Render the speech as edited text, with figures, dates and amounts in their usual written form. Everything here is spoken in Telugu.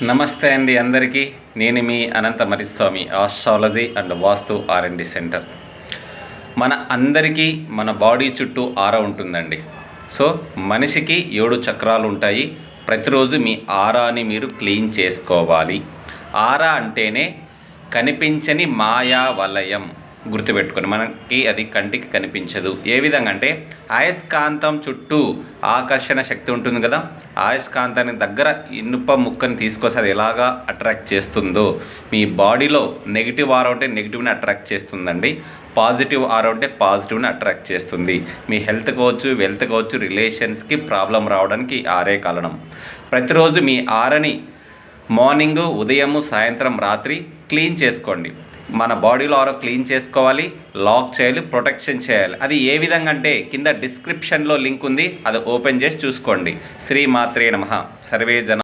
నమస్తే అండి అందరికీ. నేను మీ Anantha Mariswamy, astrology and vastu R&D centre. మన అందరికీ మన బాడీ చుట్టూ ఆరా ఉంటుందండి. సో మనిషికి 7 చక్రాలు ఉంటాయి. ప్రతిరోజు మీ ఆరాని మీరు క్లీన్ చేసుకోవాలి. ఆరా అంటేనే కనిపించని మాయా వలయం. గుర్తుపెట్టుకొని, మనకి అది కంటికి కనిపించదు. ఏ విధంగా అంటే అయస్కాంతం చుట్టూ ఆకర్షణ శక్తి ఉంటుంది కదా, అయస్కాంతానికి దగ్గర ఇనుప ముక్కని తీసుకొస్తే అది ఎలాగా అట్రాక్ట్ చేస్తుందో, మీ బాడీలో నెగిటివ్ ఆరా ఉంటే నెగిటివ్ని అట్రాక్ట్ చేస్తుందండి, పాజిటివ్ ఆరా ఉంటే పాజిటివ్ని అట్రాక్ట్ చేస్తుంది. మీ హెల్త్ కావచ్చు, వెల్త్ కావచ్చు, రిలేషన్స్కి ప్రాబ్లం రావడానికి ఆరే కారణం. ప్రతిరోజు మీ ఆరని మార్నింగు, ఉదయము, సాయంత్రం, రాత్రి క్లీన్ చేసుకోండి. మన బాడీలో ఆరా క్లీన్ చేసుకోవాలి, లాక్ చేయాలి, ప్రొటెక్షన్ చేయాలి. అది ఏ విధంగా అంటే కింద డిస్క్రిప్షన్లో లింక్ ఉంది, అది ఓపెన్ చేసి చూసుకోండి. శ్రీ మాత్రే నమః. సర్వే జన